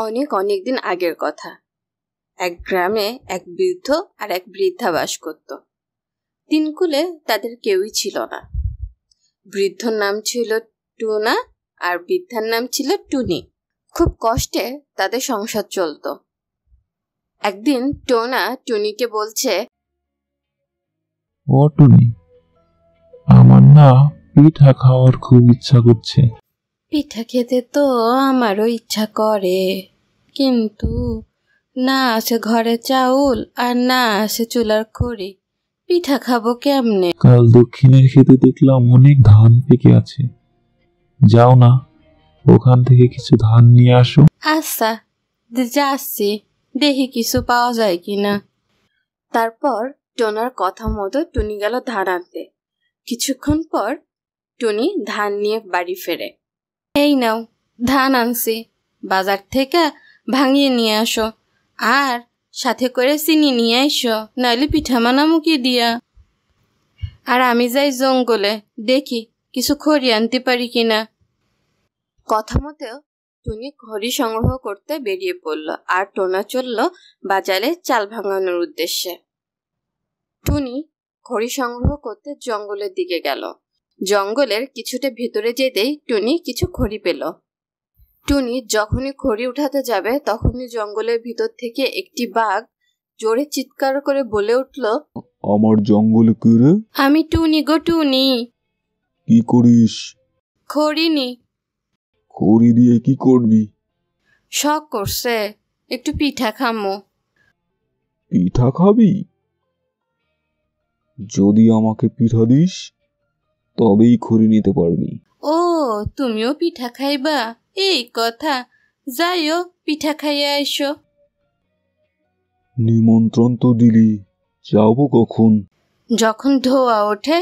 অনেক অনেক দিন আগের কথা। এক গ্রামে এক বৃদ্ধ আর এক বৃদ্ধা বাস করত। তিনকুলে তাদের কেউই ছিল না। বৃদ্ধর নাম ছিল টুনা আর বৃদ্ধার নাম ছিল টুনি। খুব কষ্টে তাদের সংসার চলত। একদিন টোনা টুনিকে বলছে, ও টুনি, আমার না পিঠা খাওয়ার খুব ইচ্ছা করছে। পিঠা খেতে তো আমারও ইচ্ছা করে, কিন্তু না আছে ঘরে চাউল আর না আছে চুলার খড়ি, পিঠা খাবো কেমনে? কাল দক্ষিণের খেতে দেখলাম অনেক ধান পেকে আছে, যাও না ওখান থেকে কিছু ধান নিয়ে আসো। আচ্ছা, যাচ্ছি, দেখি কিছু পাওয়া যায় কিনা। তারপর টোনার কথা মতো টুনি গেল ধান আনতে। কিছুক্ষণ পর টুনি ধান নিয়ে বাড়ি ফেরে। এই নাও, ধান আনছি, বাজার থেকে ভাঙিয়ে নিয়ে আসো, আর সাথে করে চিনি নিয়ে আইসো, নাইলে পিঠা বানামু কি দিয়া। আর আমি যাই জঙ্গলে, দেখি কিছু খড়ি আনতে পারি কিনা। কথা মতো টুনি খড়ি সংগ্রহ করতে বেরিয়ে পড়ল, আর টোনা চলল বাজারে চাল ভাঙানোর উদ্দেশ্যে। টুনি খড়ি সংগ্রহ করতে জঙ্গলের দিকে গেল। জঙ্গলের কিছুটা ভেতরে যেতেই টুনি কিছু খড়ি পেল। টুনি যখনই খড়ি উঠাতে যাবে তখনই জঙ্গলের ভিতর থেকে একটি বাঘ জোরে চিৎকার করে বলে উঠল, আমার জঙ্গলে কে রে? আমি টুনি গো টুনি। কি করিস? খড়ি নি। খড়ি দিয়ে কি করবি? শখ করছে, একটু পিঠা খামো। পিঠা খাবি? যদি আমাকে পিঠা দিস তবেই খড়ি নিতে পারবি। ও, তুমিও পিঠা খাইবা? এই কথা, যাইও পিঠা খাইয়া আইসো। নিমন্ত্রণ তো দিলি, যাবো কখন? যখন ধোয়া ওঠে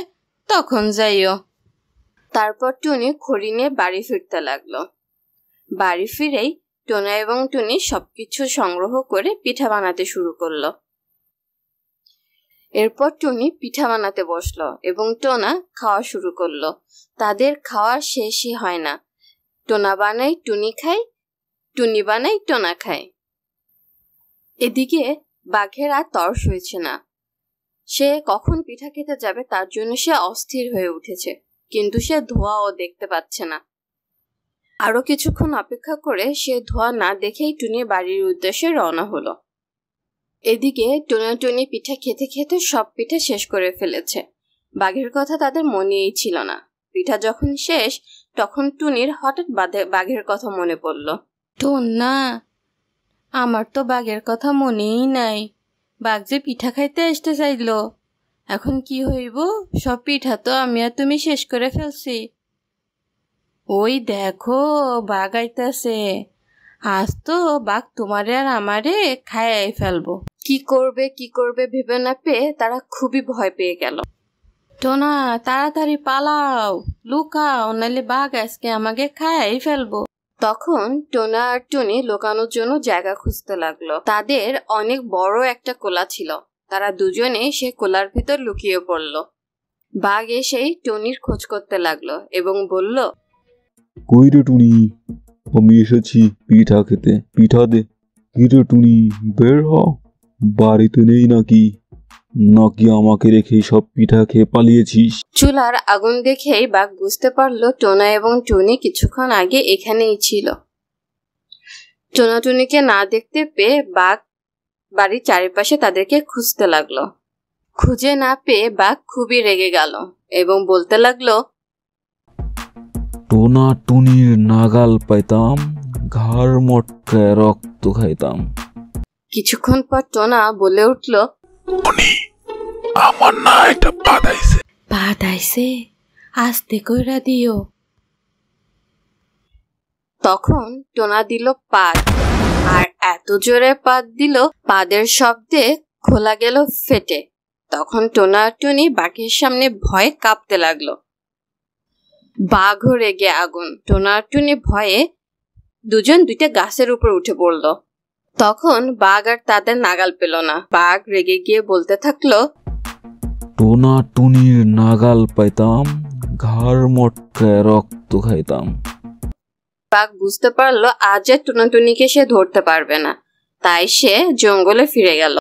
তখন যাইও। তারপর টুনি খড়ি নিয়ে বাড়ি ফিরতে লাগলো। বাড়ি ফিরেই টোনা এবং টুনি সবকিছু সংগ্রহ করে পিঠা বানাতে শুরু করলো। এরপর টুনি পিঠা বানাতে বসলো এবং টোনা খাওয়া শুরু করলো। তাদের খাওয়া শেষই হয় না। টোনা বানাই টুনি খায়, টুনি বানাই টোনা খায়। এদিকে বাঘের আর তর্স হয়েছে না। সে কখন পিঠা খেতে যাবে তার জন্য সে অস্থির হয়ে উঠেছে, কিন্তু সে ধোঁয়াও দেখতে পাচ্ছে না। আরো কিছুক্ষণ অপেক্ষা করে সে ধোঁয়া না দেখেই টুনি বাড়ির উদ্দেশ্যে রওনা হলো। এদিকে টোনা টুনি পিঠা খেতে খেতে সব পিঠা শেষ করে ফেলেছে। বাঘের কথা তাদের মনেই ছিল না। পিঠা যখন শেষ তখন টুনির হঠাৎ বাঘের কথা মনে পড়ল। টোনা, আমার তো বাঘের কথা মনেই নাই। বাঘ যে পিঠা খাইতে আসতে চাইল, এখন কি হইব? সব পিঠা তো আমি আর তুমি শেষ করে ফেলছি। ওই দেখো, বাঘ আইতাছে। আজ তো বাঘ তোমারে আর আমারে খাইয়াই ফেলবো। কি করবে ভেবে না পেয়ে তারা খুবই ভয় পেয়ে গেল। টোনা, তাড়াতাড়ি পালাও, লুকাও, নাহলে বাঘ আজকে আমাকে খাইয়াই ফেলবো। তখন টোনা আর টুনি লুকানোর জন্য জায়গা খুঁজতে লাগলো। তাদের অনেক বড় একটা কোলা ছিল। তারা দুজনে সে কোলার ভিতর লুকিয়ে পড়ল। বাঘ এসেই টুনির খোঁজ করতে লাগলো এবং বলল, কই রে টুনি, আমি এসেছি পিঠা খেতে, পিঠা দে। কি রে টুনি, বের হ, বাড়িতে নেই নাকি? নাকি আমাকে রেখে সব পিঠা খেয়ে পালিয়েছিস? চুলার আগুন দেখেই বাঘ বুঝতে পারলো টোনা এবং টুনি কিছুক্ষণ আগে এখানেই ছিল। টোনা টুনিকে না দেখতে পেয়ে বাঘ বাড়ির চারিপাশে তাদেরকে খুঁজতে লাগলো। খুঁজে না পেয়ে বাঘ খুবই রেগে গেল এবং বলতে লাগলো, টোনা টুনির নাগাল পাইতাম, ঘাড় মটকায় রক্ত খাইতাম। কিছুক্ষণ পর টোনা বলে উঠল, আমার না এটা বাদাইছে। বাদাইছে? আস্তে কইরা দিও। তখন টোনা দিল পাদ, আর এত জোরে পাদ দিল পাদের শব্দে খোলা গেল ফেটে। তখন টোনা আর টুনি বাঘের সামনে ভয়ে কাঁপতে লাগলো। বাঘও রেগে আগুন। টোনা আর টুনি ভয়ে দুজন দুইটা গাছের উপর উঠে পড়ল। তখন বাঘ আর তাদের নাগাল পেল না। বাঘ রেগে গিয়ে বলতে থাকলো, টোনা টুনির নাগাল পাইতাম, ঘাড় মটকায় রক্ত খাইতাম। বাঘ বুঝতে পারলো আজ আর টুনাটুনিকে সে ধরতে পারবে না, তাই সে জঙ্গলে ফিরে গেল।